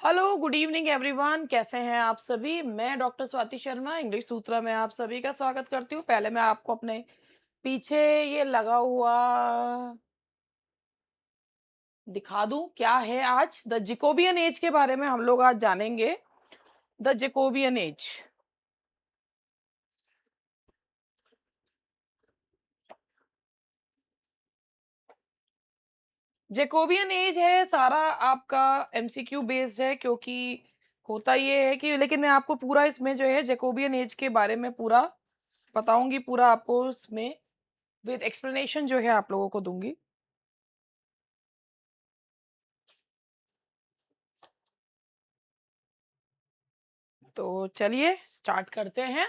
Hello, good evening everyone. कैसे हैं आप सभी? मैं डॉक्टर स्वाति शर्मा इंग्लिश सूत्रा में आप सभी का स्वागत करती हूँ। पहले मैं आपको अपने पीछे ये लगा हुआ दिखा दूं क्या है। आज द जेकोबियन एज के बारे में हम लोग आज जानेंगे। The Jacobean age. Jacobean age है सारा आपका एमसीक्यू बेस्ड है, क्योंकि होता ये है कि लेकिन मैं आपको पूरा इसमें जो है जेकोबियन एज के बारे में पूरा बताऊंगी, पूरा आपको इसमें विद एक्सप्लेनेशन जो है आप लोगों को दूंगी। तो चलिए स्टार्ट करते हैं।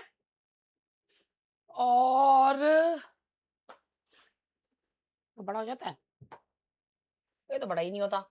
और बड़ा हो जाता है, ये तो बड़ा ही नहीं होता।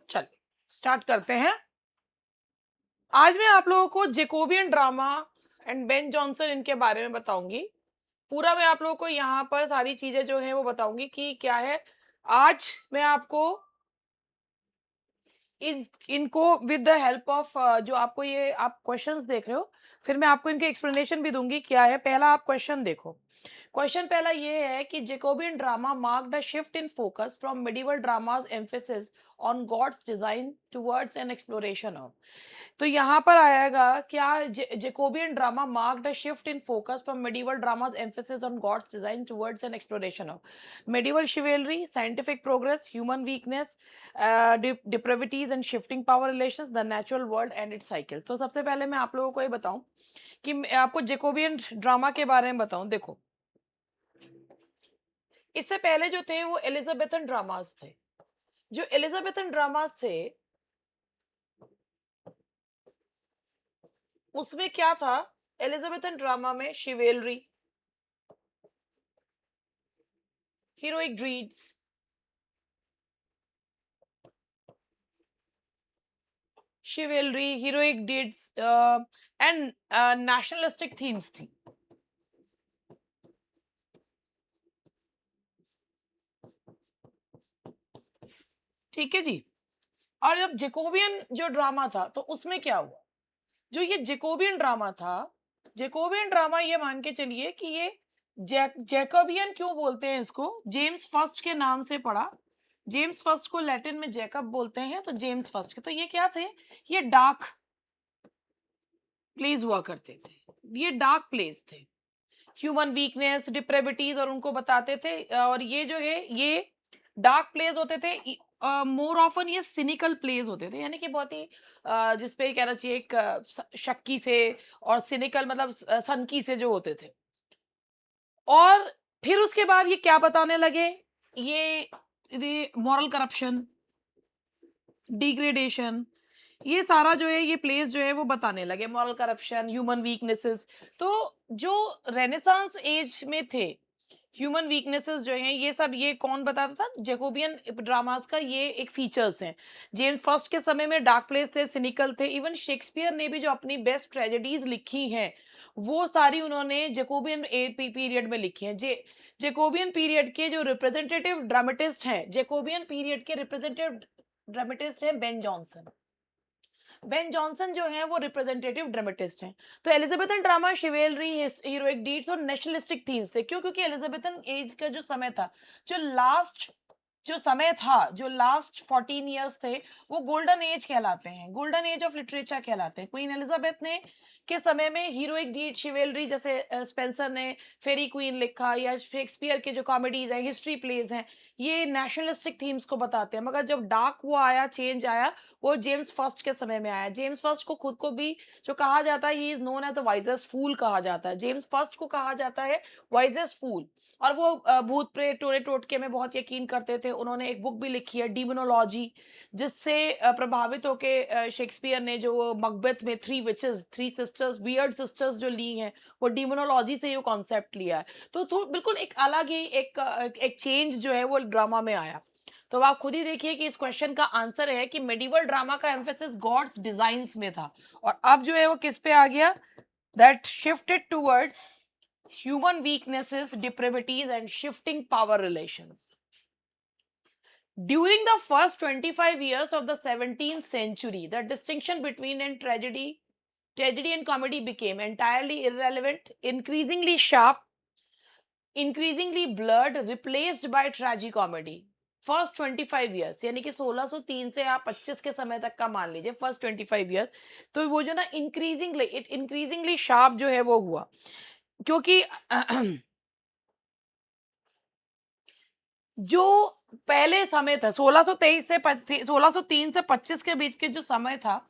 चलिए स्टार्ट करते हैं। आज मैं आप लोगों को Jacobian drama and Ben Jonson इनके बारे में बताऊंगी। पूरा मैं आप लोगों को यहाँ पर सारी चीजें जो है वो बताऊंगी कि क्या है। आज मैं आपको इनको विद द हेल्प ऑफ जो आपको ये आप क्वेश्चंस देख रहे हो, फिर मैं आपको इनके एक्सप्लेनेशन भी दूंगी क्या है। पहला आप क्वेश्चन देखो। क्वेश्चन पहला ये है कि Jacobean drama mark the shift in focus from medieval dramas emphasis on God's design towards an exploration of. तो यहाँ पर आएगा क्या, Jacobean drama mark the shift in focus from medieval drama's emphasis on God's design towards an exploration of medieval chivalry, scientific progress, human weakness, depravities and shifting power relations, the natural world and its cycle। तो सबसे पहले मैं आप लोगों को ये बताऊं कि मैं आपको जेकोबियन ड्रामा के बारे में बताऊं। देखो, इससे पहले जो थे वो एलिजाबेथन ड्रामास थे। जो एलिजाबेथन ड्रामास थे उसमें क्या था, एलिजाबेथन ड्रामा में शिवेलरी, heroic deeds, chivalry, heroic deeds and nationalistic themes थी। ठीक है जी। और जब जेकोबियन जो ड्रामा था तो उसमें क्या हुआ, जो ये जेकोबियन ड्रामा था, जेकोबियन ड्रामा ये मान के चलिए कि ये जैकबियन क्यों बोलते हैं इसको, जेम्स फर्स्ट के नाम से पड़ा। जेम्स फर्स्ट को लैटिन में जैकब बोलते हैं, तो जेम्स फर्स्ट के, तो ये क्या थे, ये डार्क प्लेस हुआ करते थे। ये डार्क प्लेस थे, ह्यूमन वीकनेस, डिप्रेविटीज और उनको बताते थे। और ये जो है ये डार्क प्लेस होते थे। मोर ऑफन ये सिनिकल प्लेस होते थे, यानी कि बहुत ही जिसपे कहना चाहिए एक शक्की से और सिनिकल मतलब सनकी से जो होते थे। और फिर उसके बाद ये क्या बताने लगे, ये मॉरल करप्शन, डिग्रेडेशन, ये सारा जो है ये प्लेस जो है वो बताने लगे, मॉरल करप्शन, ह्यूमन वीकनेसेस। तो जो रेनेसांस एज में थे, ह्यूमन वीकनेसेस जो हैं ये सब, ये कौन बताता था, जेकोबियन ड्रामास का ये एक फीचर्स हैं। जेम्स फर्स्ट के समय में डार्क प्लेस थे, सिनिकल थे। इवन शेक्सपियर ने भी जो अपनी बेस्ट ट्रेजेडीज लिखी हैं वो सारी उन्होंने जेकोबियन पीरियड में लिखी हैं। जेकोबियन पीरियड के जो रिप्रेजेंटेटिव ड्रामेटिस्ट हैं, जेकोबियन पीरियड के रिप्रेजेंटेटिव ड्रामेटिस्ट हैं बेन जॉनसन। बेन जॉनसन जो है वो रिप्रेजेंटेटिव ड्रामेटिस्ट हैं। तो एलिजाबेथन ड्रामा शिवेलरी, हीरोइक डीड्स और नेशनलिस्टिक थीम्स थे। क्यों? क्योंकि एलिजाबेथन एज का जो समय था, जो लास्ट जो समय था, जो लास्ट 14 इयर्स थे, वो गोल्डन एज कहलाते हैं, गोल्डन एज ऑफ लिटरेचर कहलाते हैं। क्वीन एलिजाबेथ ने के समय में हीरोइक डीड, शिवेलरी, जैसे स्पेंसर ने फेरी क्वीन लिखा, या शेक्सपियर के जो कॉमेडीज हैं, हिस्ट्री प्लेज हैं, ये नेशनलिस्टिक थीम्स को बताते हैं, मगर जब डार्क वो आया, चेंज आया, वो जेम्स फर्स्ट के समय में आया। जेम्स फर्स्ट को खुद को भी जो कहा जाता है, he is known as the wisest fool कहा जाता है। जेम्स फर्स्ट को कहा जाता है वाइजेस्ट फूल। और वो भूत प्रेत टोरे टोटके में बहुत यकीन करते थे। उन्होंने एक बुक भी लिखी है, डीमोनोलॉजी, जिससे प्रभावित होके शेक्सपियर ने जो वो मकबेथ में three witches, three sisters, weird sisters जो ली हैं, वो डीमोनोलॉजी से ये कॉन्सेप्ट लिया है। तो बिल्कुल एक अलग ही एक चेंज जो है वो ड्रामा में आया। तो आप खुद ही देखिए कि इस क्वेश्चन का आंसर है कि मेडिवल ड्रामा का एम्फेसिस गॉड्स डिजाइन्स में था, और अब जो है वो किस पे आ गया, that shifted towards human weaknesses, depravities and shifting power relations. During the first 25 years of the 17th century, the distinction between tragedy and comedy became entirely irrelevant, increasingly sharp, increasingly blurred, replaced by tragicomedy. First 25 years यानी कि 1603 से आप 25 के समय तक का मान लीजिए, फर्स्ट 25 ईयर्स। तो वो जो ना इंक्रीजिंगली शार्प जो है वो हुआ, क्योंकि जो पहले समय था 1623 से 1603 से 25 के बीच के जो समय था,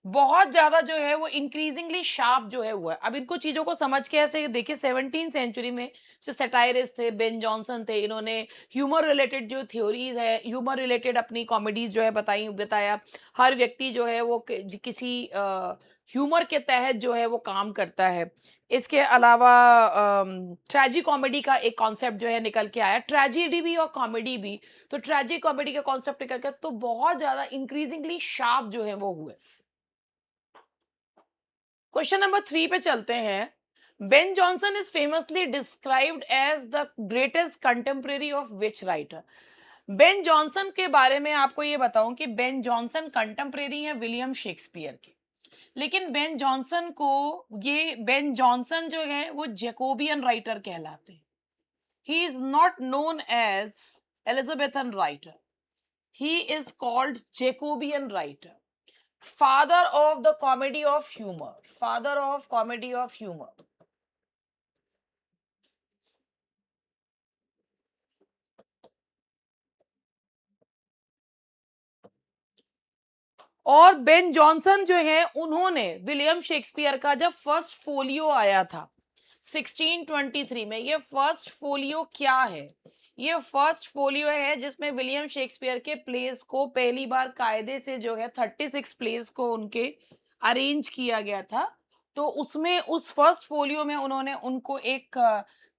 बहुत ज्यादा जो है वो इंक्रीजिंगली शार्प जो है हुआ है। अब इनको चीजों को समझ के ऐसे देखिए, 17 सेंचुरी में जो सेटायरिस्ट थे, बेन जॉनसन थे, इन्होंने ह्यूमर रिलेटेड जो थ्योरीज है, ह्यूमर रिलेटेड अपनी कॉमेडीज जो है बताया। हर व्यक्ति जो है वो किसी ह्यूमर के तहत जो है वो काम करता है। इसके अलावा ट्रेजी कॉमेडी का एक कॉन्सेप्ट जो है निकल के आया, ट्रेजेडी भी और कॉमेडी भी। तो ट्रेजी कॉमेडी का कॉन्सेप्ट निकल के तो बहुत ज्यादा इंक्रीजिंगली शार्प जो है वो हुए। क्वेश्चन नंबर 3 पे चलते हैं। Ben Jonson is famously described as the greatest contemporary of which writer? Ben Jonson के बारे में आपको ये बताऊं कि बेन जॉनसन कंटेम्प्रेरी है विलियम शेक्सपियर के। लेकिन बेन जॉनसन जो है वो जैकोबियन राइटर कहलाते हैं। He is not known as Elizabethan writer, he is called Jacobean writer, father of the comedy of humour, father of comedy of humour. और Ben Jonson जो है उन्होंने विलियम शेक्सपियर का जब फर्स्ट फोलियो आया था 1623 में, ये फर्स्ट फोलियो क्या है? ये फर्स्ट फोलियो है जिसमें विलियम शेक्सपियर के प्लेस को पहली बार कायदे से जो है 36 प्लेस को उनके अरेंज किया गया था। तो उसमें उस फर्स्ट फोलियो में उन्होंने उनको एक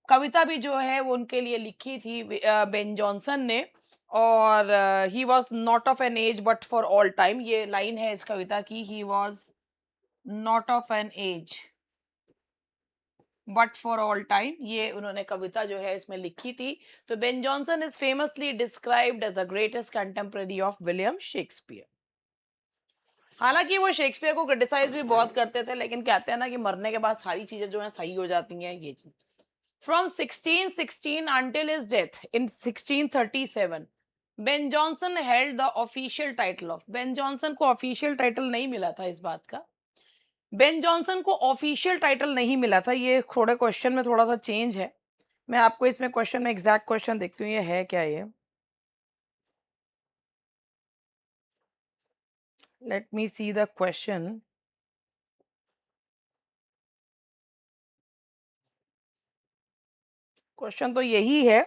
कविता भी जो है वो उनके लिए लिखी थी बेन जॉनसन ने। और he was not of an age but for all time, ये लाइन है इस कविता की, he was not of an age but for all time, ये उन्होंने कविता जो है इसमें लिखी थी। तो Ben Jonson is famously described as the greatest contemporary of William Shakespeare. हालांकि वो शेक्सपियर को क्रिटिसाइज भी बहुत करते थे, लेकिन कहते हैं ना कि मरने के बाद सारी चीजें जो है सही हो जाती हैं, ये चीज। From 1616 until his death in 1637, Ben Jonson held the official title of, Ben Jonson को ऑफिशियल टाइटल नहीं मिला था इस बात का, बेन जॉनसन को ऑफिशियल टाइटल नहीं मिला था। ये थोड़े क्वेश्चन में थोड़ा सा चेंज है। मैं आपको इसमें क्वेश्चन में एग्जैक्ट क्वेश्चन देखती हूँ, ये है क्या ये। Let me see the question. Question तो यही है,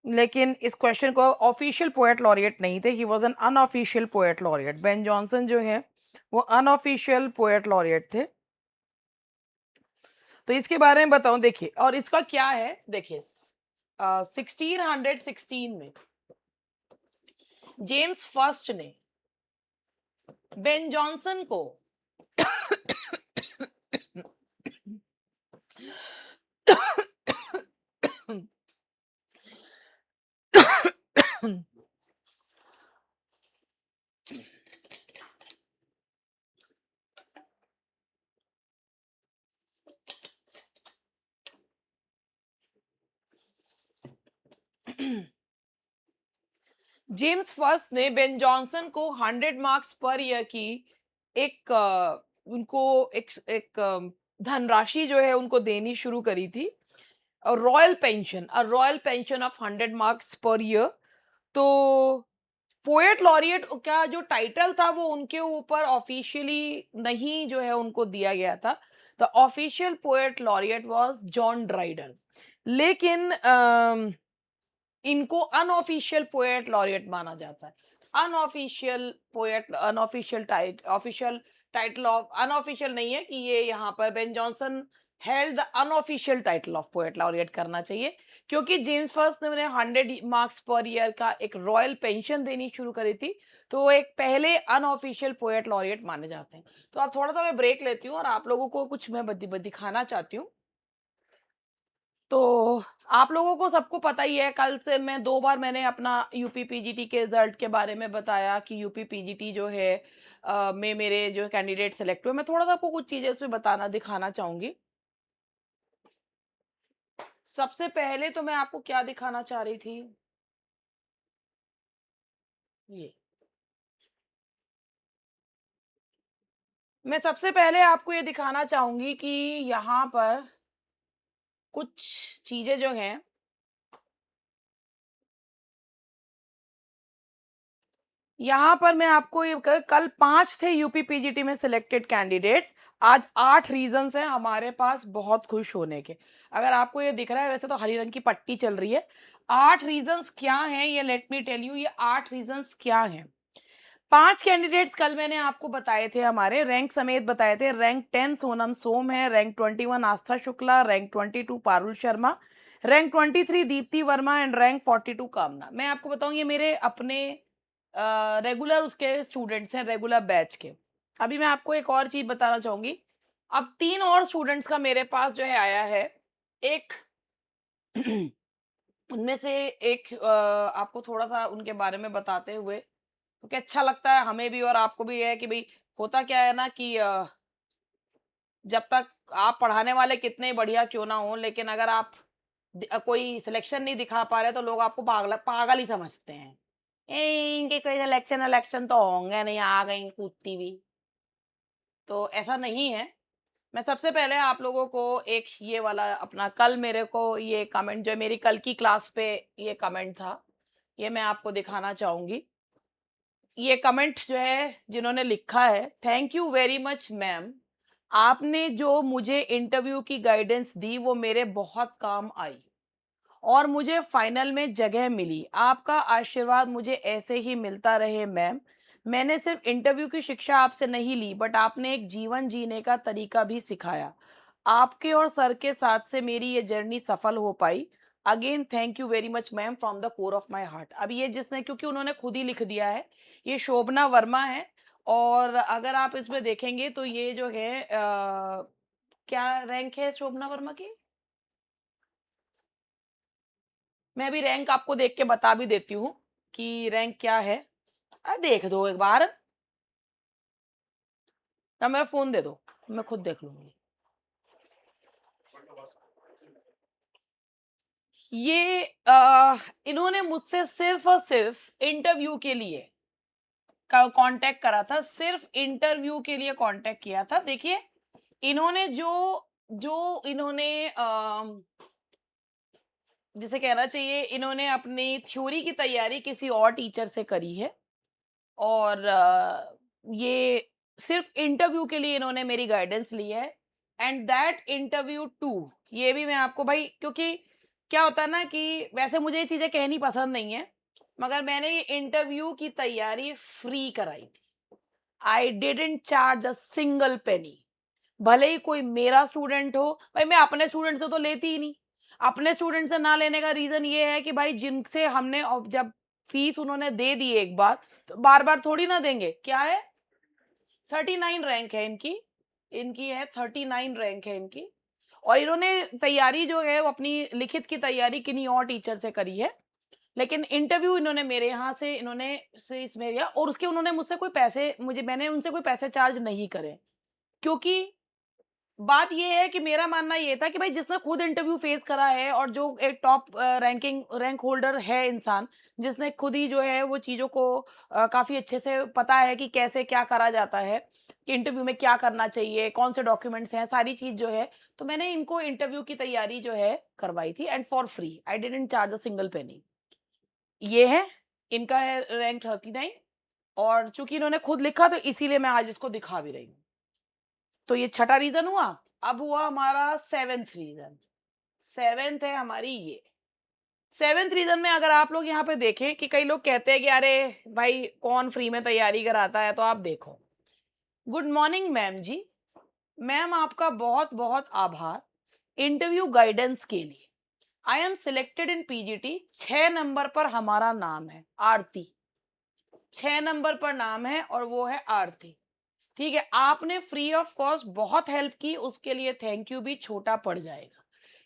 लेकिन इस क्वेश्चन को ऑफिशियल पोएट लॉरिएट नहीं थे, he was an unofficial poet laureate. Ben Jonson जो है वो अनऑफिशियल पोएट लॉरिएट थे। तो इसके बारे में बताऊं, देखिए, और इसका क्या है, देखिए 1616 में जेम्स फर्स्ट ने बेन जॉनसन को जेम्स फर्स्ट ने बेन जॉनसन को 100 मार्क्स पर ईयर की एक उनको एक धनराशि जो है उनको देनी शुरू करी थी। Royal pension of 100 marks per year, तो पोएट लॉरिएट का जो टाइटल था वो उनके ऊपर ऑफिशियली नहीं जो है उनको दिया गया था। The official poet laureate was John Dryden. लेकिन इनको अनऑफिशियल पोएट लॉरिएट माना जाता है। अनऑफिशियल टाइटल ऑफ अनऑफिशियल नहीं है कि ये यहाँ पर Ben Jonson held the unofficial title of poet laureate करना चाहिए, क्योंकि जेम्स फर्स्ट ने उन्हें 100 मार्क्स पर ईयर का एक रॉयल पेंशन देनी शुरू करी थी, तो वो एक पहले अनऑफिशियल पोएट लॉरिएट माने जाते हैं। तो अब थोड़ा-सा मैं ब्रेक लेती हूँ और आप लोगों को कुछ मैं दिखाना चाहती हूँ। तो आप लोगों को सबको पता ही है, कल से मैं 2 बार मैंने अपना यूपी पीजीटी के रिजल्ट के बारे में बताया कि यूपी पीजीटी जो है में मेरे जो कैंडिडेट सेलेक्ट हुए। मैं थोड़ा-सा आपको कुछ चीज़ें उसमें बताना दिखाना चाहूँगी। सबसे पहले तो मैं आपको क्या दिखाना चाह रही थी? ये। मैं सबसे पहले आपको ये दिखाना चाहूँगी कि यहाँ पर कुछ चीज़ें जो हैं, यहाँ पर मैं आपको ये कल 5 थे यूपी पीजीटी में सिलेक्टेड कैंडिडेट्स, आज 8 रीज़न्स हैं हमारे पास बहुत खुश होने के। अगर आपको ये दिख रहा है, वैसे तो हरी रंग की पट्टी चल रही है। 8 रीज़न्स क्या हैं, ये लेट मी टेल यू, ये 8 रीज़न्स क्या हैं। 5 कैंडिडेट्स कल मैंने आपको बताए थे, हमारे रैंक समेत बताए थे। रैंक 10 सोनम सोम है, rank 21 Aastha Shukla, rank 22 Parul Sharma, rank 23 Deepti Verma and rank 42 कामना। मैं आपको बताऊँ, ये मेरे अपने रेगुलर उसके स्टूडेंट्स हैं, रेगुलर बैच के। अभी मैं आपको एक और चीज़ बताना चाहूँगी। अब 3 और स्टूडेंट्स का मेरे पास जो है आया है। एक उनमें से एक आपको थोड़ा-सा उनके बारे में बताते हुए, क्योंकि अच्छा लगता है हमें भी और आपको भी, ये है कि भई होता क्या है ना कि जब तक आप पढ़ाने वाले कितने ही बढ़िया क्यों ना हों, लेकिन अगर आप कोई सिलेक्शन नहीं दिखा पा रहे, तो लोग आपको पागल पागल ही समझते हैं। इनके कोई सिलेक्शन विलेक्शन तो होंगे नहीं, आ गई कूदती हुई। तो ऐसा नहीं है। मैं सबसे पहले आप लोगों को एक ये वाला अपना, कल मेरे को ये कमेंट जो है मेरी कल की क्लास पे ये कमेंट था, ये मैं आपको दिखाना चाहूँगी। ये कमेंट जो है जिन्होंने लिखा है, thank you very much ma'am, आपने जो मुझे इंटरव्यू की गाइडेंस दी वो मेरे बहुत काम आई और मुझे फाइनल में जगह मिली। आपका आशीर्वाद मुझे ऐसे ही मिलता रहे मैम। मैंने सिर्फ इंटरव्यू की शिक्षा आपसे नहीं ली, बट आपने एक जीवन जीने का तरीका भी सिखाया। आपके और सर के साथ से मेरी ये जर्नी सफल हो पाई। Again thank you very much ma'am from the core of my heart. अब ये जिसने, क्योंकि उन्होंने खुद ही लिख दिया है, ये शोभना वर्मा है। और अगर आप इसमें देखेंगे तो ये जो है क्या रैंक है शोभना वर्मा की? मैं अभी रैंक आपको देख के बता भी देती हूँ कि रैंक क्या है। देख दो एक बार, या मेरा फ़ोन दे दो, मैं खुद देख लूँगी। ये इन्होंने मुझसे सिर्फ़ और सिर्फ़ इंटरव्यू के लिए कॉन्टैक्ट करा था, सिर्फ़ इंटरव्यू के लिए कॉन्टैक्ट किया था। देखिए, इन्होंने जो जो इन्होंने जिसे कहना चाहिए, इन्होंने अपनी थ्योरी की तैयारी किसी और टीचर से करी है। और ये सिर्फ इंटरव्यू के लिए इन्होंने मेरी गाइडेंस ली है, एंड दैट इंटरव्यू टू, ये भी मैं आपको भाई, क्योंकि क्या होता है ना कि वैसे मुझे ये चीज़ें कहनी पसंद नहीं है, मगर मैंने ये इंटरव्यू की तैयारी फ्री कराई थी। I didn't charge a single penny. भले ही कोई मेरा स्टूडेंट हो, भाई मैं अपने स्टूडेंट से तो लेती ही नहीं। अपने स्टूडेंट से ना लेने का रीज़न ये है कि भाई जिनसे हमने जब फीस उन्होंने दे दी एक बार, तो बार-बार थोड़ी ना देंगे। क्या है? 39 रैंक है इनकी। इनकी है 39 रैंक है इनकी। और इन्होंने तैयारी जो है वो अपनी लिखित की तैयारी किन्हीं और टीचर से करी है। लेकिन इंटरव्यू इन्होंने मेरे यहाँ से, इन्होंने से इसमें लिया, और उसके उन्होंने मुझसे कोई पैसे, मैंने उनसे कोई पैसे चार्ज नहीं करे। क्योंकि बात ये है कि मेरा मानना ये था कि भाई जिसने खुद इंटरव्यू फेस करा है और जो एक टॉप रैंक होल्डर है इंसान, जिसने खुद ही जो है वो चीज़ों को काफ़ी अच्छे से पता है कि कैसे क्या करा जाता है, कि इंटरव्यू में क्या करना चाहिए, कौन से डॉक्यूमेंट्स हैं, सारी चीज़ जो है, तो मैंने इनको इंटरव्यू की तैयारी जो है करवाई थी, and for free, I didn't charge a single penny. ये है। इनका है रैंक 39 और चूँकि इन्होंने खुद लिखा तो इसीलिए मैं आज इसको दिखा भी रही हूँ। तो ये छठा रीज़न हुआ, अब हुआ हमारा 7th रीज़न। 7th है हमारी ये। 7th रीज़न में अगर आप लोग यहाँ पे देखें कि कई लोग कहते हैं कि अरे भाई कौन फ्री में तैयारी कराता है, तो आप देखो। गुड मॉर्निंग मैम जी। मैम आपका बहुत-बहुत आभार इंटरव्यू गाइडेंस के लिए। I am selected in PGT. 6 number पर हमारा नाम है, आरती। 6 नंबर पर नाम है और वो है आरती। ठीक है, आपने फ्री ऑफ कॉस्ट बहुत हेल्प की, उसके लिए थैंक यू भी छोटा पड़ जाएगा।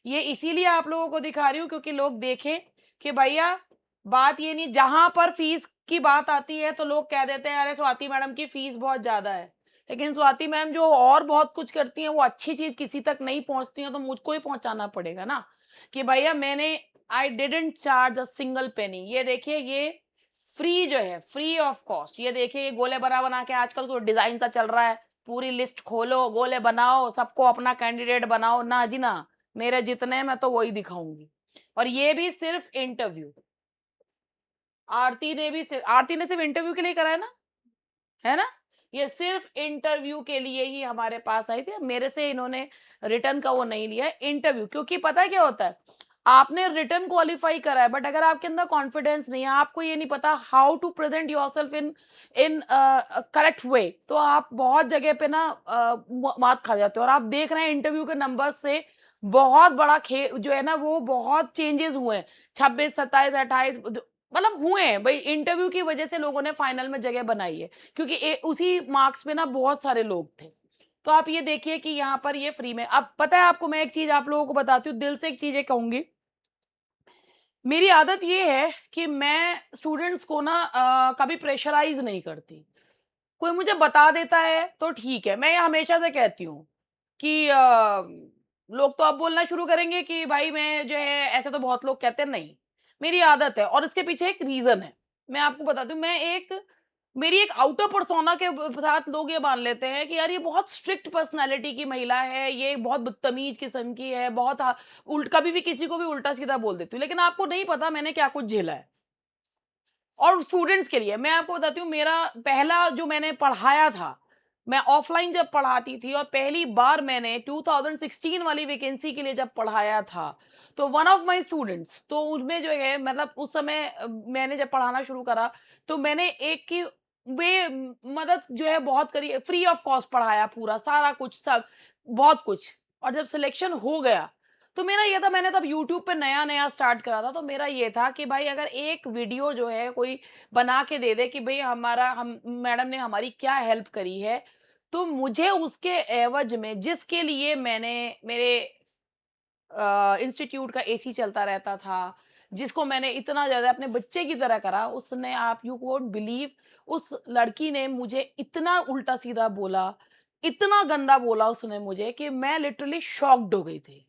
ये इसीलिए आप लोगों को दिखा रही हूँ क्योंकि लोग देखें कि भैया बात ये नहीं, जहां पर फीस की बात आती है तो लोग कह देते हैं अरे स्वाति मैडम की फीस बहुत ज्यादा है, लेकिन स्वाति मैम जो और बहुत कुछ करती हैं वो अच्छी चीज किसी तक नहीं पहुंचती है तो मुझको ही पहुंचाना पड़ेगा ना कि भैया मैंने I didn't charge a single penny. ये देखिए, ये फ्री जो है, फ्री ऑफ कॉस्ट। ये देखिए, ये गोले बना बना के आजकल तो डिजाइन सा चल रहा है, पूरी लिस्ट खोलो, गोले बनाओ, सबको अपना कैंडिडेट बनाओ। ना जी ना, मेरे जितने हैं मैं तो वही दिखाऊंगी। और ये भी सिर्फ इंटरव्यू। आरती ने सिर्फ इंटरव्यू के लिए करा है ना? ये सिर्फ इंटरव्यू के लिए ही हमारे पास आई थी। मेरे से इन्होंने रिटर्न का वो नहीं लिया है, इंटरव्यू। क्योंकि पता है क्या होता है, आपने रिटर्न क्वालिफाई करा है बट अगर आपके अंदर कॉन्फिडेंस नहीं है, आपको ये नहीं पता how to present yourself in in correct way, तो आप बहुत जगह पे ना मात खा जाते हो। और आप देख रहे हैं इंटरव्यू के नंबर से बहुत बड़ा खे जो है ना वो बहुत चेंजेस हुए हैं। 26, 27, 28 मतलब हुए हैं भाई। इंटरव्यू की वजह से लोगों ने फाइनल में जगह बनाई है क्योंकि उसी मार्क्स में ना बहुत सारे लोग थे। तो आप ये देखिए कि यहाँ पर ये फ्री में। अब पता है आपको, मैं एक चीज आप लोगों को बताती हूँ, दिल से एक चीज ये कहूंगी। मेरी आदत ये है कि मैं स्टूडेंट्स को ना कभी प्रेशराइज नहीं करती। कोई मुझे बता देता है तो ठीक है। मैं ये हमेशा से कहती हूँ कि लोग तो अब बोलना शुरू करेंगे कि भाई मैं जो है, ऐसे तो बहुत लोग कहते हैं। नहीं, मेरी आदत है और इसके पीछे एक रीजन है। मैं आपको बताती हूँ। मैं एक मेरी एक आउटर पर्सोना के साथ लोग ये मान लेते हैं कि यार ये बहुत स्ट्रिक्ट पर्सनालिटी की महिला है, ये बहुत बदतमीज किस्म की है, बहुत उल्ट कभी भी किसी को भी उल्टा सीधा बोल देती हूँ। लेकिन आपको नहीं पता मैंने क्या कुछ झेला है। और स्टूडेंट्स के लिए मैं आपको बताती हूँ, मेरा पहला जो मैंने पढ़ाया था, मैं ऑफलाइन जब पढ़ाती थी और पहली बार मैंने 2016 वाली वैकेंसी के लिए जब पढ़ाया था, तो वन ऑफ माय स्टूडेंट्स, तो उनमें जो है मतलब उस समय मैंने जब पढ़ाना शुरू करा तो मैंने एक की वे मदद जो है बहुत करी, फ्री ऑफ कॉस्ट पढ़ाया, पूरा सारा कुछ सब बहुत कुछ। और जब सिलेक्शन हो गया तो मेरा ये था, मैंने तब यूट्यूब पे नया-नया स्टार्ट करा था, तो मेरा ये था कि भाई अगर एक वीडियो जो है कोई बना के दे दे कि भई हमारा हम मैडम ने हमारी क्या हेल्प करी है, तो मुझे उसके एवज़ में जिसके लिए मैंने मेरे इंस्टीट्यूट का एसी चलता रहता था, जिसको मैंने इतना ज़्यादा अपने बच्चे की तरह करा, उसने आप यू वोंट बिलीव, उस लड़की ने मुझे इतना उल्टा-सीधा बोला, इतना गंदा बोला उसने मुझे कि मैं लिटरली शॉक्ड हो गई थी।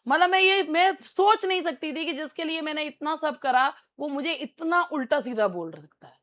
मतलब मैं सोच नहीं सकती थी कि जिसके लिए मैंने इतना सब करा, वो मुझे इतना उल्टा-सीधा बोल सकता है।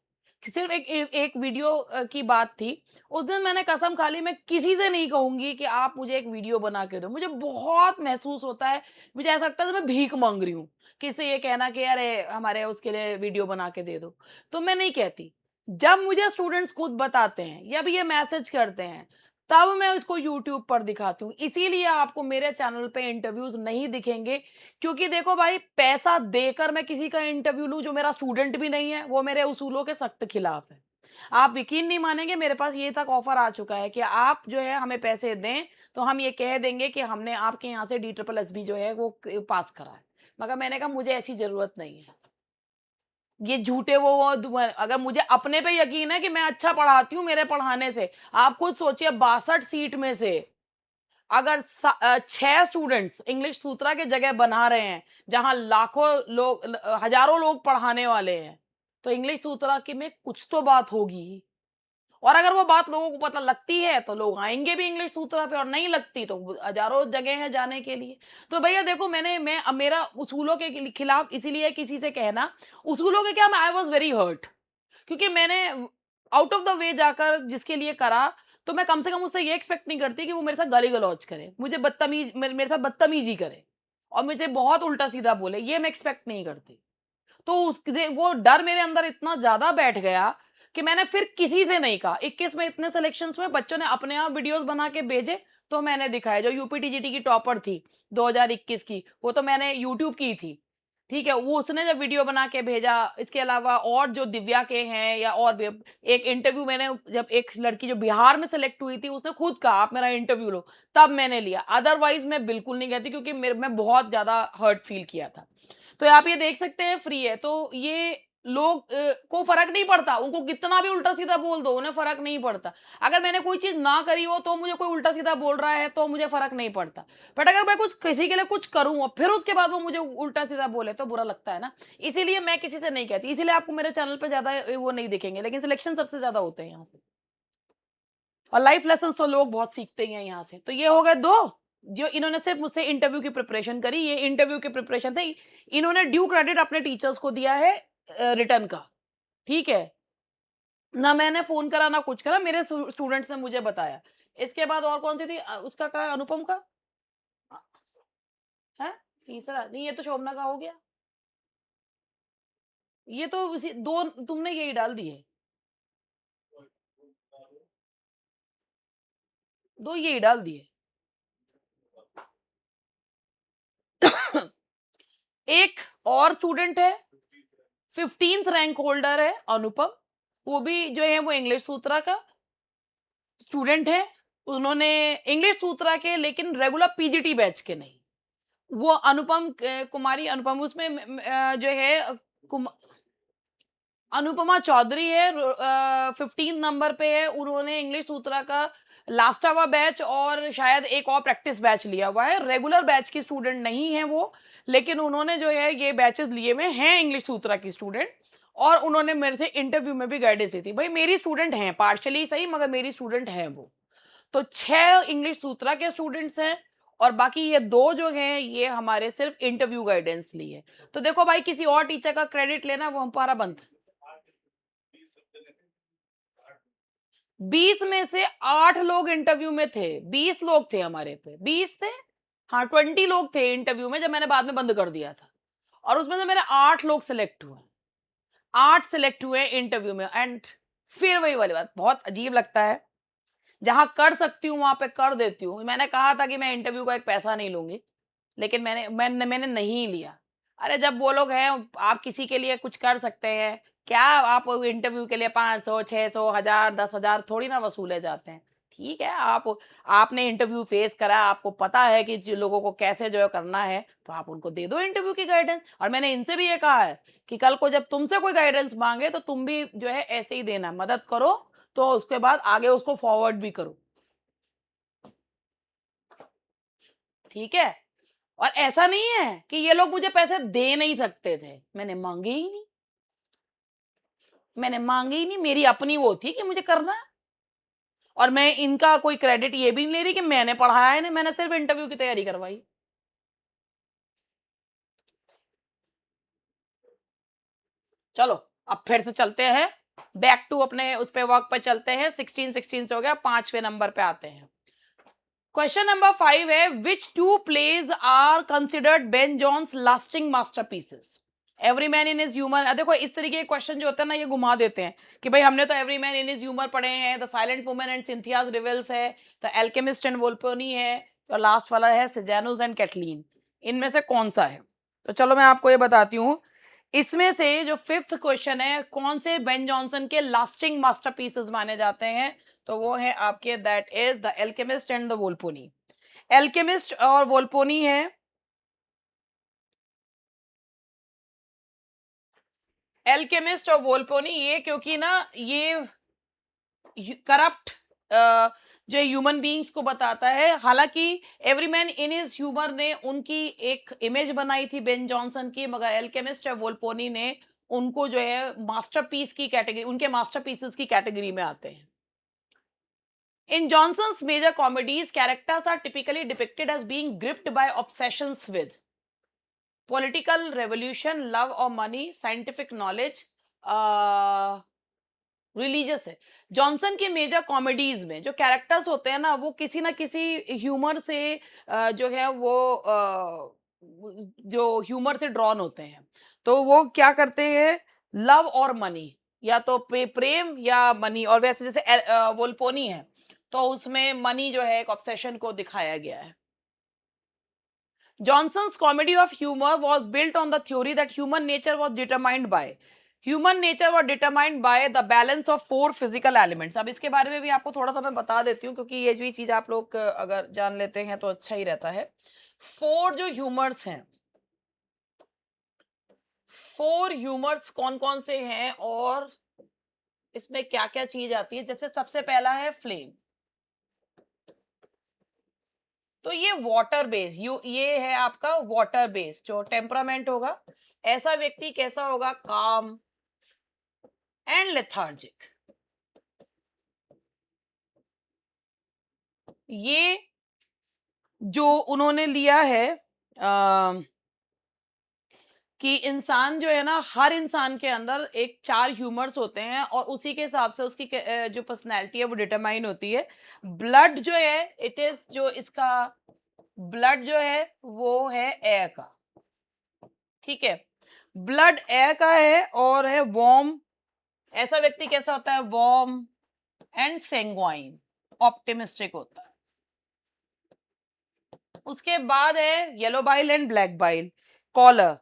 कि सिर्फ़ एक वीडियो की बात थी। उस दिन मैंने कसम खा ली, मैं किसी से नहीं कहूँगी कि आप मुझे एक वीडियो बना के दो। मुझे बहुत महसूस होता है, मुझे ऐसा लगता है जैसे मैं भीख माँग रही हूँ। किसी से ये कहना कि अरे हमारे उसके लिए वीडियो बना के दे दो। तो मैं नहीं कहती। जब मुझे स्टूडेंट्स खुद बताते हैं या भी ये मैसेज करते हैं, तब मैं उसको यूट्यूब पर दिखाती हूँ। इसीलिए आपको मेरे चैनल पे इंटरव्यूज़ नहीं दिखेंगे, क्योंकि देखो भाई, पैसा देकर मैं किसी का इंटरव्यू लूँ जो मेरा स्टूडेंट भी नहीं है, वो मेरे उसूलों के सख्त खिलाफ है। आप यकीन नहीं मानेंगे, मेरे पास ये तक ऑफ़र आ चुका है कि आप जो है हमें पैसे दें, तो हम ये कह देंगे कि हमने आपके यहाँ से डी ट्रिपल एसबी जो है वो पास करा है। मगर मैंने कहा मुझे ऐसी ज़रूरत नहीं है। ये झूठे वो अगर मुझे अपने पे यकीन है कि मैं अच्छा पढ़ाती हूँ मेरे पढ़ाने से। आप खुद सोचिए, 62 सीट में से अगर 6 स्टूडेंट्स इंग्लिश सूत्रा की जगह बना रहे हैं, जहाँ लाखों लोग हज़ारों लोग पढ़ाने वाले हैं, तो इंग्लिश सूत्रा की में कुछ तो बात होगी ही। और अगर वो बात लोगों को पता लगती है तो लोग आएँगे भी इंग्लिश सूत्रा पे, और नहीं लगती तो हज़ारों जगह है जाने के लिए। तो भैया देखो, मेरा उसूलों के खिलाफ इसीलिए किसी से कहना, उसूलों के क्या, मैं आई वाज़ वेरी हर्ट, क्योंकि मैंने आउट ऑफ द वे जाकर जिसके लिए करा, तो मैं कम से कम उससे ये एक्सपेक्ट नहीं करती कि वो मेरे साथ गाली-गलौज करे, मुझे बदतमीज़ मेरे साथ बदतमीज़ी करे और मुझे बहुत उल्टा-सीधा बोले, ये मैं एक्सपेक्ट नहीं करती। तो वो डर मेरे अंदर इतना ज़्यादा बैठ गया कि मैंने फिर किसी से नहीं कहा। 21 में इतने सिलेक्शंस हुए, बच्चों ने अपने आप वीडियोज़ बना के भेजे, तो मैंने दिखाया। जो यूपीटीजीटी की टॉपर थी 2021 की, वो तो मैंने यूट्यूब की थी, ठीक है? वो उसने जब वीडियो बना के भेजा, इसके अलावा और जो दिव्या के हैं या और भी, एक इंटरव्यू मैंने, जब एक लड़की जो बिहार में सेलेक्ट हुई थी, उसने खुद कहा, "आप मेरा इंटरव्यू लो", तब मैंने लिया। अदरवाइज़ मैं बिल्कुल नहीं कहती, क्योंकि मेरे मैं बहुत ज़्यादा हर्ट फ़ील किया था। तो आप ये देख सकते हैं, फ्री है, तो ये लोग को फ़र्क नहीं पड़ता, उनको कितना भी उल्टा-सीधा बोल दो, उन्हें फ़र्क नहीं पड़ता। अगर मैंने कोई चीज़ ना करी हो, तो मुझे कोई उल्टा-सीधा बोल रहा है, तो मुझे फ़र्क नहीं पड़ता। बट अगर मैं कुछ किसी के लिए कुछ करूँ और फिर उसके बाद वो मुझे उल्टा-सीधा बोले, तो बुरा लगता है ना। इसीलिए मैं किसी से नहीं कहती, इसीलिए आपको मेरे चैनल पे ज़्यादा वो नहीं दिखेंगे, लेकिन सिलेक्शन सबसे ज़्यादा होते हैं यहाँ से। और लाइफ लेसन्स तो लोग बहुत सीखते ही हैं यहाँ से। तो ये हो गए 2, जो इन्होंने सिर्फ़ मुझसे इंटरव्यू की प्रिपरेशन करी, ये इंटरव्यू की प्रिपरेशन थे। इन्होंने ड्यू क्रेडिट अपने टीचर्स को दिया है रिटर्न का, ठीक है? ना मैंने फ़ोन करा, ना कुछ करा, मेरे स्टूडेंट्स ने मुझे बताया। इसके बाद और कौन-सी थी, उसका कहा, अनुपम का? अ, हैं? तीसरा नहीं, ये तो शोभना का हो गया। ये तो उसी 2 तुमने यही डाल दिए, 2 यही डाल दिए। एक और स्टूडेंट है, 15th रैंक होल्डर है अनुपम, वो भी जो है वो इंग्लिश सूत्रा का स्टूडेंट है। उन्होंने इंग्लिश सूत्रा के, लेकिन रेगुलर पीजीटी बैच के नहीं। वो अनुपम कुमारी अनुपम, उसमें जो है अनुपमा चौधरी है, 15 नंबर पे है। उन्होंने इंग्लिश सूत्रा का लास्ट आवर बैच और शायद एक और प्रैक्टिस बैच लिया हुआ है। रेगुलर बैच की स्टूडेंट नहीं है वो, लेकिन उन्होंने जो है ये बैचेस लिए हुए हैं, इंग्लिश सूत्रा की स्टूडेंट। और उन्होंने मेरे से इंटरव्यू में भी गाइडेंस दी थी। भाई मेरी स्टूडेंट हैं, पार्शियली सही, मगर मेरी स्टूडेंट हैं वो। तो 6 इंग्लिश सूत्रा के स्टूडेंट्स हैं, और बाकी ये 2 जो हैं, ये हमारे सिर्फ इंटरव्यू गाइडेंस लिए। तो देखो भाई, किसी और टीचर का क्रेडिट लेना वो हमारा बनता। 20 में से 8 लोग इंटरव्यू में थे, 20 लोग थे हमारे पे, 20 थे? हाँ, 20 लोग थे इंटरव्यू में, जब मैंने बाद में बंद कर दिया था। और उसमें से मेरे 8 लोग सिलेक्ट हुए। 8 सिलेक्ट हुए इंटरव्यू में, एंड फिर वही वाली बात, बहुत अजीब लगता है। जहाँ कर सकती हूँ, वहाँ पे कर देती हूँ। मैंने कहा था कि मैं इंटरव्यू का एक पैसा नहीं लूँगी, लेकिन मैंने नहीं लिया। अरे जब वो लोग हैं, आप किसी के लिए कुछ कर सकते हैं। क्या आप इंटरव्यू के लिए 500, 600, 1000, 10,000 थोड़ी ना वसूले जाते हैं। ठीक है, आपने इंटरव्यू फेस करा, आपको पता है कि जो लोगों को कैसे जो है करना है, तो आप उनको दे दो इंटरव्यू की गाइडेंस। और मैंने इनसे भी ये कहा है कि कल को जब तुमसे कोई गाइडेंस माँगे, तो तुम भी जो है ऐसे ही देना, मदद करो, तो उसके बाद आगे उसको फॉरवर्ड भी करो। ठीक है? और ऐसा नहीं है कि ये लोग मुझे पैसे दे नहीं सकते थे, मैंने माँगे ही नहीं। मैंने माँगे ही नहीं, मेरी अपनी वो थी कि मुझे करना है। और मैं इनका कोई क्रेडिट ये भी नहीं ले रही कि मैंने पढ़ाया है इन्हें, मैंने सिर्फ़ इंटरव्यू की तैयारी करवाई। चलो, अब फिर से चलते हैं, बैक टू अपने उस पे वर्क पे चलते हैं। 16 से हो गया, 5वें नंबर पे आते हैं। क्वेश्चन नंबर 5 है, which 2 plays are considered Ben Jonson's lasting masterpieces? Every man in his humour, देखो इस तरीके के क्वेश्चन जो होते हैं ना, ये घुमा देते हैं कि भाई हमने तो every man in his humour पढ़े हैं, the silent woman and Cynthia's revels है, द एल्केमिस्ट एंड वोल्पोनी है, और लास्ट वाला है सेजानुस एंड कैटलीन। इनमें से कौन सा है? तो चलो मैं आपको ये बताती हूँ। इसमें से जो फिफ्थ क्वेश्चन है, कौन से बेन जॉनसन के लास्टिंग मास्टरपीसेस माने जाते हैं, तो वो है आपके, that is the alchemist and the Volpone. Alchemist और वोल्पोनी है। एल्केमिस्ट और वोल्पोनी, ये क्योंकि ना ये करप्ट जो ह्यूमन बीइंग्स को बताता है। हालांकि every man in his humour ने उनकी एक इमेज बनाई थी बेन जॉनसन की, मगर एल्केमिस्ट और वोल्पोनी ने उनको जो है मास्टरपीस की कैटेगरी, उनके मास्टरपीसेस की कैटेगरी में आते हैं। In Johnson's major comedies, characters are typically depicted as being gripped by obsessions with political revolution, love or money, scientific knowledge, religious है। जॉनसन के मेजर कॉमेडीज में जो कैरेक्टर्स होते हैं ना, वो किसी ना किसी ह्यूमर से जो है वो जो ह्यूमर से ड्रॉन होते हैं। तो वो क्या करते हैं, लव और मनी, या तो प्रेम या मनी, और वैसे जैसे वोल्पोनी है तो उसमें मनी जो है एक ऑब्सेशन को दिखाया गया है। Johnson's comedy of humor was built on the theory that human nature was determined by the balance of four physical elements। अब इसके बारे में भी आपको थोड़ा सा मैं बता देती हूँ, क्योंकि ये भी चीज आप लोग अगर जान लेते हैं तो अच्छा ही रहता है। फोर जो ह्यूमर्स हैं, फोर ह्यूमर्स कौन कौन से हैं और इसमें क्या क्या चीज आती है। जैसे सबसे पहला है फ्लेम, तो ये वाटर बेस, ये है आपका वाटर बेस जो टेम्परामेंट होगा। ऐसा व्यक्ति कैसा होगा, काम एंड लेथार्जिक। ये जो उन्होंने लिया है कि इंसान जो है ना, हर इंसान के अंदर एक चार ह्यूमर्स होते हैं और उसी के हिसाब से उसकी जो पर्सनैलिटी है वो डिटरमाइन होती है। ब्लड जो है, इट इज जो इसका ब्लड जो है वो है एयर का, ठीक है। ब्लड एयर का है और है वार्म। ऐसा व्यक्ति कैसा होता है, वार्म एंड सेंग्वाइन, ऑप्टिमिस्टिक होता है। उसके बाद है yellow bile and black bile, choler,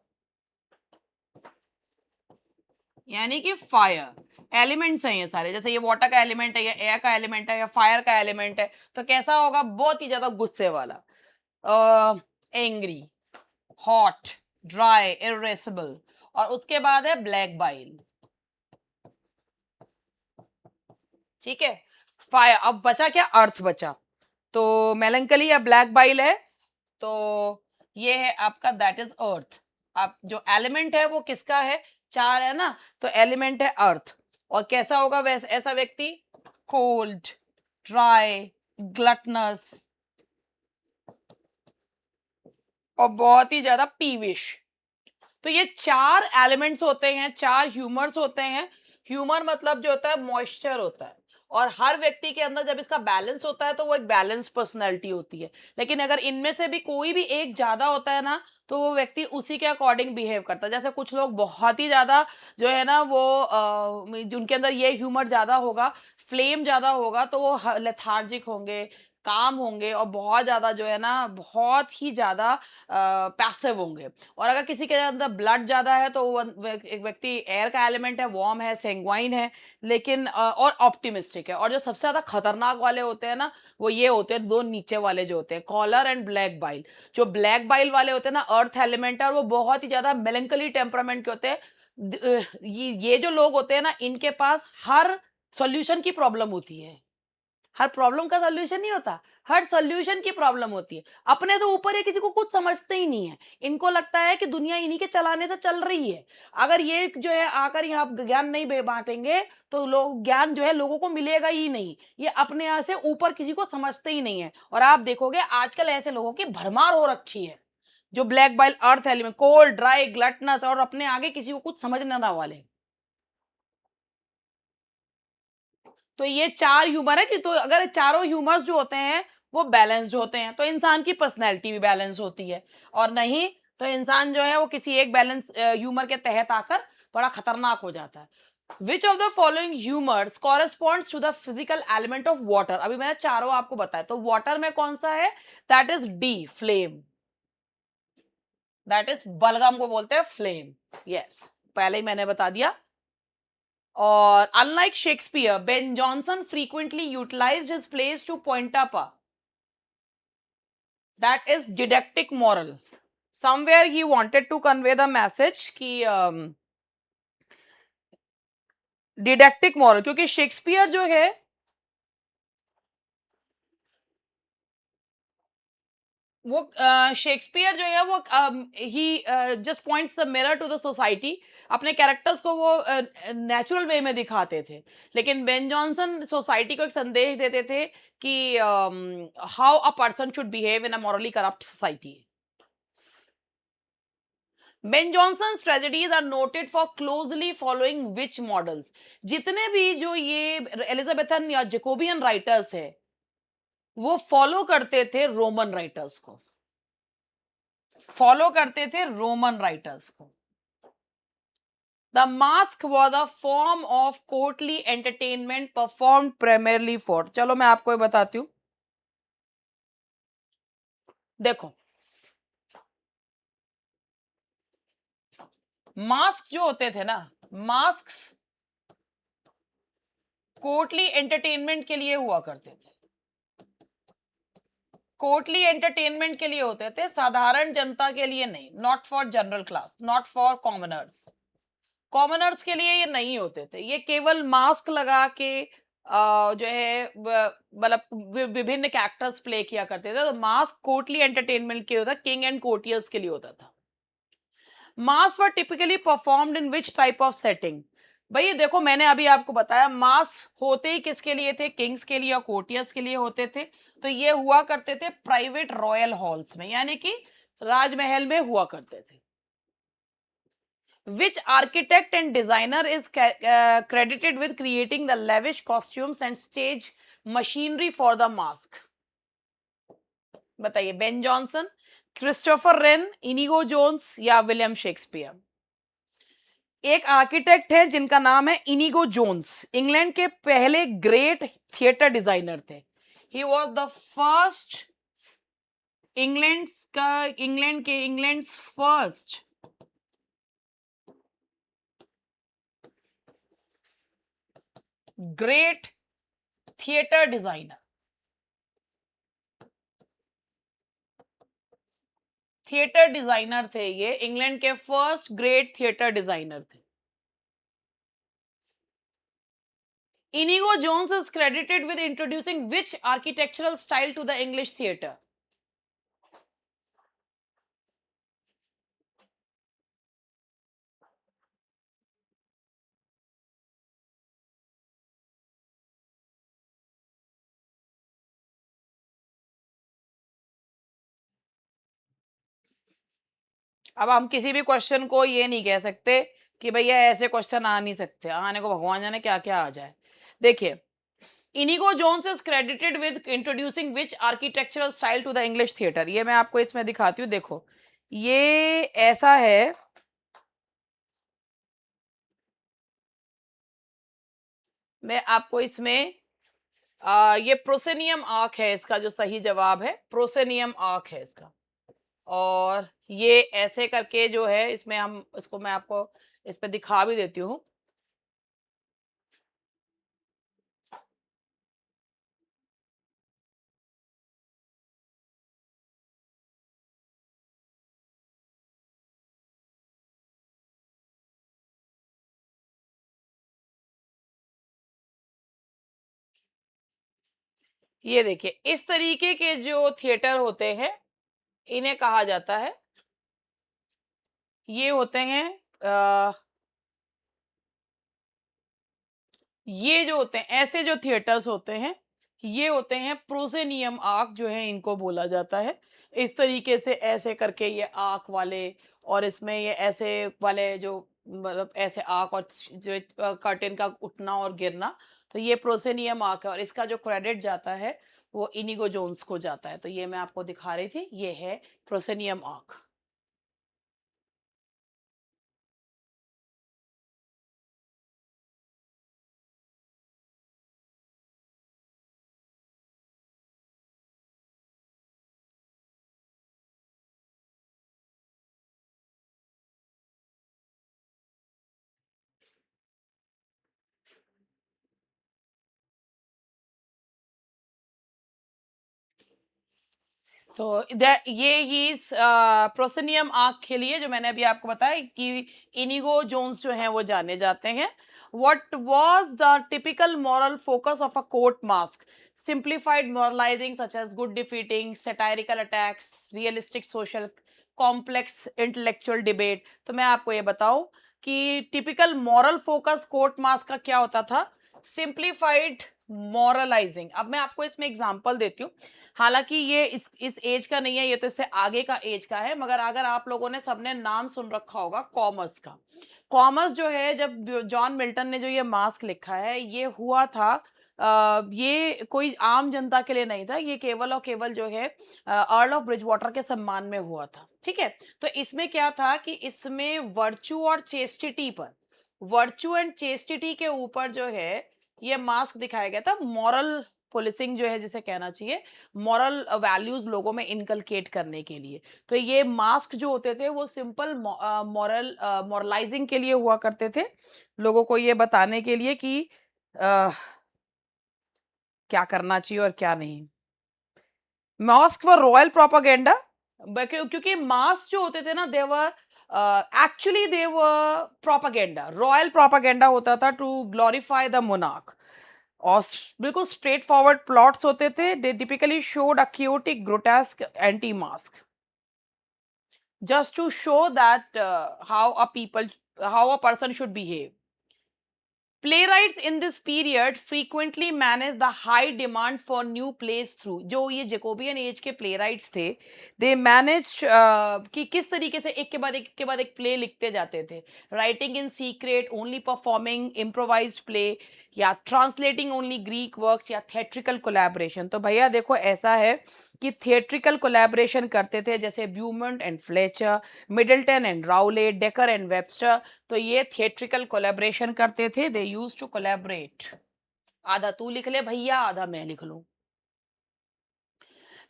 यानी कि फायर। एलिमेंट्स हैं ये सारे, जैसे ये वाटर का एलिमेंट है, या एयर का एलिमेंट है, या फायर का एलिमेंट है, तो कैसा होगा, बहुत ही ज्यादा गुस्से वाला, एंग्री, हॉट, ड्राई, इरेसिबल। और उसके बाद है ब्लैक बाइल, ठीक है। फायर, अब बचा क्या, अर्थ बचा। तो मेलंकली या ब्लैक बाइल है, तो ये है आपका, दैट इज अर्थ। अब जो एलिमेंट है वो किसका है, चार है ना, तो एलिमेंट है अर्थ। और कैसा होगा वैसे ऐसा व्यक्ति, कोल्ड, ड्राई, ग्लटनस, और बहुत ही ज्यादा पीविश। तो ये चार एलिमेंट्स होते हैं, चार ह्यूमर्स होते हैं। ह्यूमर मतलब जो होता है मॉइस्चर होता है, और हर व्यक्ति के अंदर जब इसका बैलेंस होता है तो वो एक बैलेंस पर्सनैलिटी होती है। लेकिन अगर इनमें से भी कोई भी एक ज्यादा होता है ना, तो वो व्यक्ति उसी के अकॉर्डिंग बिहेव करता है। जैसे कुछ लोग बहुत ही ज्यादा जो है ना वो जिनके अंदर ये ह्यूमर ज्यादा होगा, फ्लेम ज्यादा होगा, तो वो लेथार्जिक होंगे, काम होंगे, और बहुत ज्यादा जो है ना, बहुत ही ज्यादा पैसिव होंगे। और अगर किसी के अंदर ब्लड ज्यादा है तो एक व्यक्ति एयर का एलिमेंट है, वार्म है, सेंग्वाइन है, लेकिन और ऑप्टिमिस्टिक है। और जो सबसे ज्यादा खतरनाक वाले होते हैं ना, वो ये होते हैं दो नीचे वाले जो होते हैं, कॉलर एंड ब्लैक बाइल। जो ब्लैक बाइल वाले होते हैं ना, अर्थ एलिमेंट है, और वो बहुत ही ज्यादा मेलंकली टेम्परामेंट के होते हैं। ये जो लोग होते हैं ना, इनके पास हर सॉल्यूशन की प्रॉब्लम होती है। हर प्रॉब्लम का सॉल्यूशन नहीं होता, हर सॉल्यूशन की प्रॉब्लम होती है। अपने तो ऊपर ये किसी को कुछ समझते ही नहीं है। इनको लगता है कि दुनिया इन्हीं के चलाने से चल रही है। अगर ये जो है आकर यहाँ ज्ञान नहीं बांटेंगे, तो लोग ज्ञान जो है लोगों को मिलेगा ही नहीं। ये अपने यहाँ से ऊपर किसी को समझते ही नहीं है। और आप देखोगे आजकल ऐसे लोगों की भरमार हो रखी है, जो black bile, earth element, cold, dry, gluttonous, और अपने आगे किसी को कुछ समझने ना वाले। तो ये चार ह्यूमर है कि, तो अगर चारों ह्यूमर्स जो होते हैं वो बैलेंस्ड होते हैं, तो इंसान की पर्सनैलिटी भी बैलेंस होती है। और नहीं तो इंसान जो है वो किसी एक बैलेंस ह्यूमर के तहत आकर बड़ा खतरनाक हो जाता है। Which of the following humours corresponds to the physical element of water. अभी मैंने चारों आपको बताया, तो वाटर में कौन सा है, that is D, flame. That is बलगम को बोलते हैं फ्लेम, यस, पहले ही मैंने बता दिया। और unlike Shakespeare, Ben Jonson frequently utilized his plays to point up a, that is didactic moral. Somewhere he wanted to convey the message कि didactic moral, क्योंकि शेक्सपियर जो है वो शेक्सपियर जो है वो ही just points the mirror to the society. अपने कैरेक्टर्स को वो नेचुरल वे में दिखाते थे। लेकिन बेन जॉनसन सोसाइटी को एक संदेश देते थे कि how a person should behave in a morally corrupt society. Ben Jonson tragedies are noted for closely following which models. जितने भी जो ये एलिजाबेथन या जेकोबियन राइटर्स है, वो फॉलो करते थे रोमन राइटर्स को। फॉलो करते थे रोमन राइटर्स को। The mask was a form of courtly entertainment perform primarily for, चलो मैं आपको ये बताती हूँ। देखो, मास्क जो होते थे ना, मास्क कोर्टली एंटरटेनमेंट के लिए हुआ करते थे। कोर्टली एंटरटेनमेंट के लिए होते थे, साधारण जनता के लिए नहीं, not for general class, not for commoners. Commoners के लिए ये नहीं होते थे, ये केवल मास्क लगा के जो है मतलब विभिन्न कैरेक्टर्स प्ले किया करते थे। तो मास्क कोर्टली एंटरटेनमेंट के होता, किंग एंड कोर्टियर्स के लिए होता था। Masques were typically performed in which type of setting? भाई देखो, मैंने अभी आपको बताया मास होते ही किसके लिए थे, किंग्स के लिए और कोर्टियर्स के लिए होते थे। तो ये हुआ करते थे प्राइवेट रॉयल हॉल्स में, यानी कि राजमहल में हुआ करते थे। Which architect and designer is credited with creating the lavish costumes and stage machinery for the mask? बताइए, Ben Jonson, Christopher Wren, Inigo Jones या विलियम शेक्सपियर? एक आर्किटेक्ट है जिनका नाम है इनिगो जोन्स, इंग्लैंड के पहले ग्रेट थिएटर डिजाइनर थे। He was the first England first great theatre designer. Theatre designer थे ये, इंग्लैंड के फर्स्ट ग्रेट थिएटर डिजाइनर थे। Inigo Jones is credited with introducing which architectural style to the English theatre? अब हम किसी भी question को ये नहीं कह सकते कि भैया ऐसे क्वेश्चन आ नहीं सकते, आने को भगवान जाने क्या क्या आ जाए। देखिए, Inigo Jones is credited with introducing which architectural style to the English theatre? ये मैं आपको इसमें दिखाती हूँ, देखो ये ऐसा है, मैं आपको इसमें ये प्रोसेनियम आर्क है, इसका जो सही जवाब है प्रोसेनियम आर्क है इसका। और ये ऐसे करके जो है, इसमें हम इसको मैं आपको इस पे दिखा भी देती हूँ। ये देखिए, इस तरीके के जो थिएटर होते हैं इन्हें कहा जाता है, ये होते हैं ये जो होते हैं ऐसे जो थिएटर्स होते हैं, ये होते हैं प्रोसेनियम आर्क जो है, इनको बोला जाता है। इस तरीके से ऐसे करके ये आर्क वाले, और इसमें ये ऐसे वाले जो मतलब ऐसे आर्क, और जो कर्टेन का उठना और गिरना, तो ये प्रोसेनियम आर्क है और इसका जो क्रेडिट जाता है वो इनिगो जोन्स को जाता है। तो ये मैं आपको दिखा रही थी, ये है प्रोसेनियम आर्क। तो ये ही प्रोसेनियम आँख के लिए जो मैंने अभी आपको बताया कि इनिगो जोन्स जो हैं वो जाने जाते हैं। What was the typical moral focus of a court masque? Simplified moralising such as good defeating, satirical attacks, realistic social, complex intellectual debate. तो मैं आपको ये बताऊं कि typical moral focus court masque का क्या होता था? Simplified moralising. अब मैं आपको इसमें एग्जांपल देती हूँ। हालांकि ये इस एज का नहीं है, ये तो इससे आगे का एज का है, मगर अगर आप लोगों ने सबने नाम सुन रखा होगा कॉमर्स का। कॉमर्स जो है, जब जॉन मिल्टन ने जो ये मास्क लिखा है, ये हुआ था ये कोई आम जनता के लिए नहीं था, ये केवल और केवल जो है अर्ल ऑफ ब्रिजवाटर के सम्मान में हुआ था, ठीक है? तो इसमें क्या था कि इसमें वर्च्यू एंड चेस्टिटी के ऊपर जो है ये मास्क दिखाया गया था, मॉरल पुलिसिंग जो है जिसे कहना चाहिए, मॉरल वैल्यूज लोगों में इनकलकेट करने के लिए। तो ये मास्क जो होते थे वो सिंपल मॉरलाइजिंग के लिए हुआ करते थे, लोगों को ये बताने के लिए कि अ, क्या करना चाहिए और क्या नहीं। मास्क फॉर रॉयल प्रोपागेंडा, क्योंकि मास्क जो होते थे ना, देवर एक्चुअली देवर प्रोपागेंडा, रॉयल प्रोपागेंडा होता था टू ग्लोरीफाई द मोनार्क। और बिल्कुल स्ट्रेट फॉरवर्ड प्लॉट्स होते थे, they typically showed a chaotic grotesque anti masque just to show that how a person should behave. Playwrights in this period frequently manage the high demand for new plays through, जो ये Jacobian as के प्लेराइट्स थे, they manage कि किस तरीके से एक के बाद एक के बाद एक प्ले लिखते जाते थे, writing in secret, only performing improvised play, या ट्रांसलेटिंग ओनली ग्रीक वर्क्स, या थिएट्रिकल कोलैबोरेशन। तो भैया देखो ऐसा है कि थिएट्रिकल कोलैबोरेशन करते थे, जैसे Beaumont and Fletcher, Middleton and Rowley, Dekker and Webster. तो ये थिएट्रिकल कोलैबोरेशन करते थे, दे यूज्ड टू कोलैबोरेट। आधा तू लिख ले भैया, आधा मैं लिख लूं।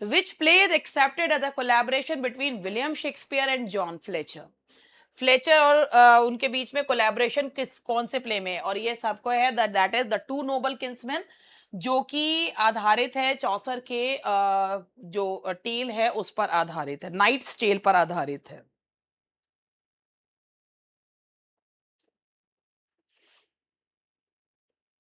Which play is accepted as a collaboration between William Shakespeare and John Fletcher. Fletcher और उनके बीच में कोलैबोरेशन किस कौन से प्ले में है? और ये सबको है that is the two noble kinsmen, जो कि आधारित है चौसर के जो टेल है उस पर आधारित है, नाइट्स टेल पर आधारित है।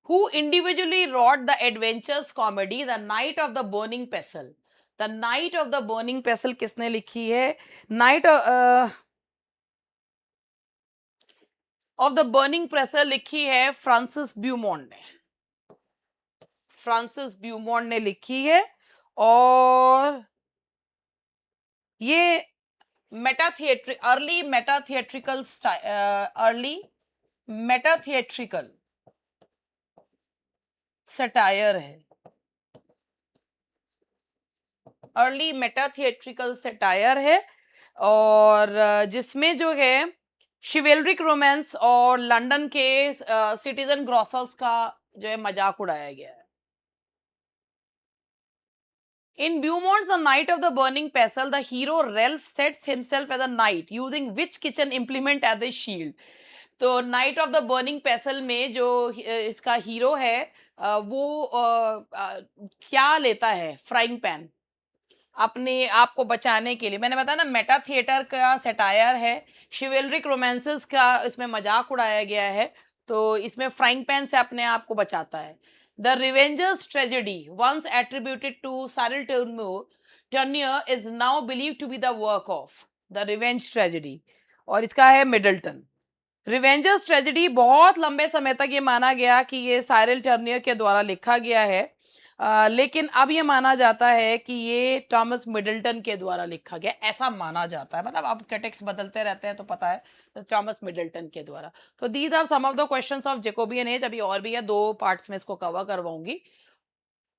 Who individually wrote the adventures comedy The Night of the Burning Pestle? The Night of the Burning Pestle किसने लिखी है? Night of the burning pressure लिखी है फ्रांसिस ब्यूमॉन्ट ने। फ्रांसिस ब्यूमॉन्ट ने लिखी है। और ये meta theatric early meta theatrical satire है। अर्ली मेटा थिएट्रिकल सटायर है। और जिसमें जो है शिवेलरिक रोमांस और लंदन के सिटीजन ग्रॉसर्स का जो है मजाक उड़ाया गया है। In Beaumont's The Night of the Burning Pestle, the hero Ralph sets himself as a knight, using which kitchen implement as a shield? तो नाइट ऑफ द बर्निंग पेसल में जो इसका हीरो है, वो क्या लेता है? फ्राइंग पैन, अपने आप को बचाने के लिए। मैंने बताया ना, मेटा थिएटर का सटायर है, शिवेलरिक रोमांसेस का इसमें मजाक उड़ाया गया है, तो इसमें फ्राइंग पैन से अपने आप को बचाता है। The revenger's tragedy, once attributed to Cyril Tourneur, is now believe to be the work of the revenge tragedy, और इसका है मिडल्टन। रिवेंजर्स ट्रेजेडी बहुत लंबे समय तक ये माना गया कि ये साइरल टर्नियर के द्वारा लिखा गया है, लेकिन अब ये माना जाता है कि ये थॉमस मिडल्टन के द्वारा लिखा गया, ऐसा माना जाता है। मतलब अब क्रिटिक्स बदलते रहते हैं तो पता है, तो थॉमस मिडल्टन के द्वारा। तो these are some of the questions of Jacobean age. अभी और भी है, 2 पार्ट्स में इसको कवर करवाऊंगी।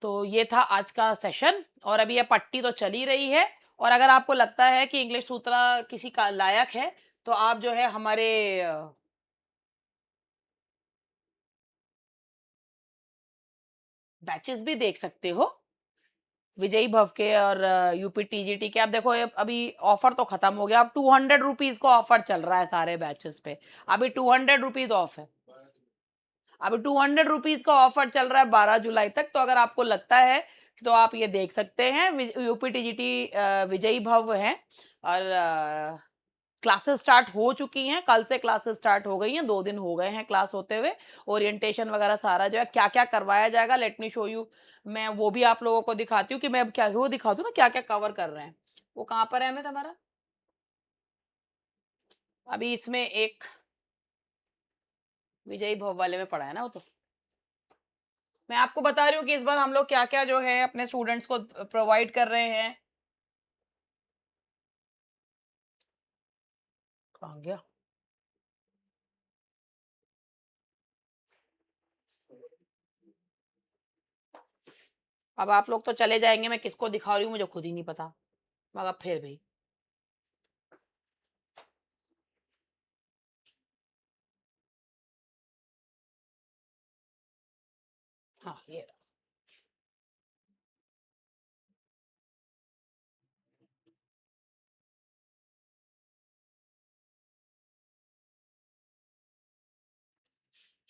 तो ये था आज का सेशन, और अभी ये पट्टी तो चली रही है। और अगर आपको लगता है कि इंग्लिश सूत्रा किसी का लायक है, तो आप जो है हमारे बैचेस भी देख सकते हो, विजयी भव के और यूपी टीजीटी के। आप देखो ये अभी ऑफर तो खत्म हो गया, अब 200 रुपीज का ऑफर चल रहा है सारे बैचेस पे। अभी 200 रुपीज ऑफ है। अभी 200 रुपीज का ऑफर चल रहा है 12 जुलाई तक। तो अगर आपको लगता है तो आप ये देख सकते हैं। यूपी टीजीटी विजयी भव है, और क्लासेस स्टार्ट हो चुकी हैं, कल से क्लासेस स्टार्ट हो गई हैं, 2 दिन हो गए हैं क्लास होते हुए। ओरिएंटेशन वगैरह सारा जो है क्या क्या करवाया जाएगा, लेट मी शो यू। मैं वो भी आप लोगों को दिखाती हूँ कि मैं क्या वो दिखा दूँ ना, क्या क्या कवर कर रहे हैं। वो कहाँ पर है हमें हमारा? अभी इसमें एक विजयी भव वाले में पड़ा है ना वो। तो मैं आपको बता रही हूँ कि इस बार हम लोग क्या क्या जो है अपने स्टूडेंट्स को प्रोवाइड कर रहे हैं। कहाँ गया? अब आप लोग तो चले जाएँगे, मैं किसको दिखा रही हूँ मुझे खुद ही नहीं पता, मगर फिर भी। हाँ, ये रहा।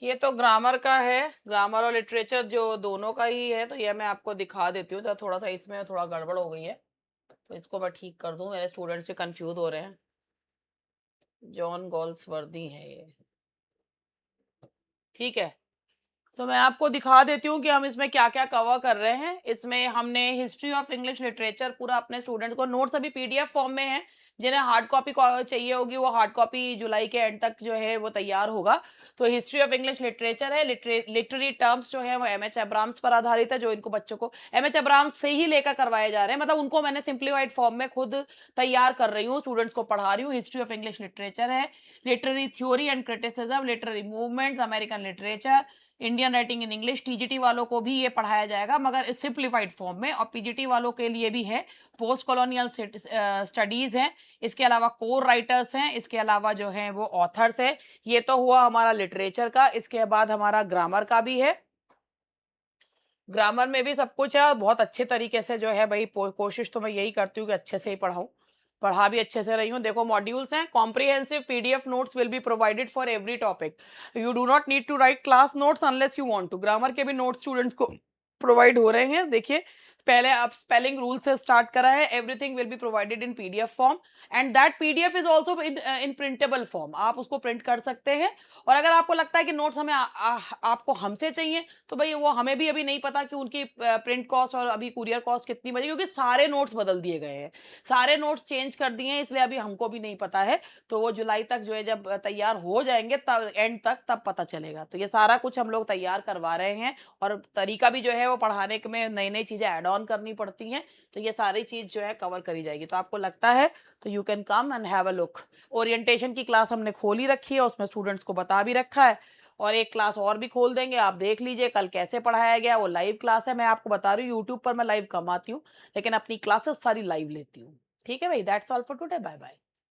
ये तो ग्रामर का है, ग्रामर और लिटरेचर जो दोनों का ही है, तो ये मैं आपको दिखा देती हूँ, तो थोड़ा-सा इसमें थोड़ा गड़बड़ हो गई है, तो इसको मैं ठीक कर दूँ, मेरे स्टूडेंट्स भी कन्फ्यूज़ हो रहे हैं। जॉन गोल्सवर्दी है ये, ठीक है। तो मैं आपको दिखा देती हूँ कि हम इसमें क्या-क्या कवर कर रहे हैं। इसमें हमने हिस्ट्री ऑफ इंग्लिश लिटरेचर पूरा अपने स्टूडेंट को, नोट्स अभी पीडीएफ फॉर्म में हैं। जिन्हें हार्ड कॉपी चाहिए होगी, वो हार्ड कॉपी जुलाई के एंड तक जो है वो तैयार होगा। तो हिस्ट्री ऑफ इंग्लिश लिटरेचर है, लिटरेरी टर्म्स जो है वो एमएच अब्राम्स पर आधारित है, जो इनको बच्चों को एमएच अब्राम्स से ही लेकर करवाए जा रहे हैं। मतलब उनको मैंने सिम्प्लीफाइड फॉर्म में खुद तैयार कर रही हूँ, स्टूडेंट्स को पढ़ा रही हूँ। हिस्ट्री ऑफ इंग्लिश लिटरेचर है, literary theory and criticism, literary movements, American literature, Indian writing in English. TGT वालों को भी ये पढ़ाया जाएगा, मगर सिंप्लीफाइड फॉर्म में, और पीजीटी वालों के लिए भी है। पोस्ट कॉलोनियल स्टडीज हैं, इसके अलावा कोर राइटर्स हैं, इसके अलावा जो है वो ऑथर्स है। ये तो हुआ हमारा लिटरेचर का। इसके बाद हमारा ग्रामर का भी है। ग्रामर में भी सब कुछ है, और बहुत अच्छे तरीके से जो है भाई कोशिश तो मैं यही करती हूँ कि अच्छे से ही पढ़ाऊँ। पढ़ा भी अच्छे से रही हूँ। देखो मॉड्यूल्स हैं, comprehensive PDF notes will be provided for every topic. You do not need to write class notes unless you want to. Grammar के भी नोट्स स्टूडेंट्स को प्रोवाइड हो रहे हैं। देखिए, पहले आप स्पेलिंग रूल से स्टार्ट करा है, everything will be provided in PDF form, and that PDF is also in printable form. आप उसको प्रिंट कर सकते हैं। और अगर आपको लगता है कि नोट्स आपको हमसे चाहिए, तो भई वो हमें भी अभी नहीं पता कि उनकी प्रिंट कॉस्ट और अभी कुरियर कॉस्ट कितनी बची, क्योंकि सारे नोट्स बदल दिए गए हैं। सारे नोट्स चेंज कर दिए हैं, इसलिए अभी हमको भी नहीं पता है। तो वो जुलाई तक जो है जब तैयार हो जाएँगे, तब एंड तक तब पता चलेगा। तो ये सारा कुछ हम लोग तैयार करवा रहे हैं, और तरीका भी जो है वो पढ़ाने क में नई-नई चीज़ें ऐड ऑन करनी पड़ती हैं। तो ये सारी चीज़ जो है कवर करी जाएगी। तो आपको लगता है तो you can come and have a look. Orientation की क्लास हमने खोली रखी है, उसमें स्टूडेंट्स को बता भी रखा है। और एक क्लास और भी खोल देंगे, आप देख लीजिए कल कैसे पढ़ाया गया। वो लाइव क्लास है, मैं आपको बता रही हूँ, यूट्यूब पर मैं लाइव कम आती हूँ, लेकिन अपनी क्लासेस सारी लाइव लेती हूँ। ठीक है भई, that's all for today, bye bye.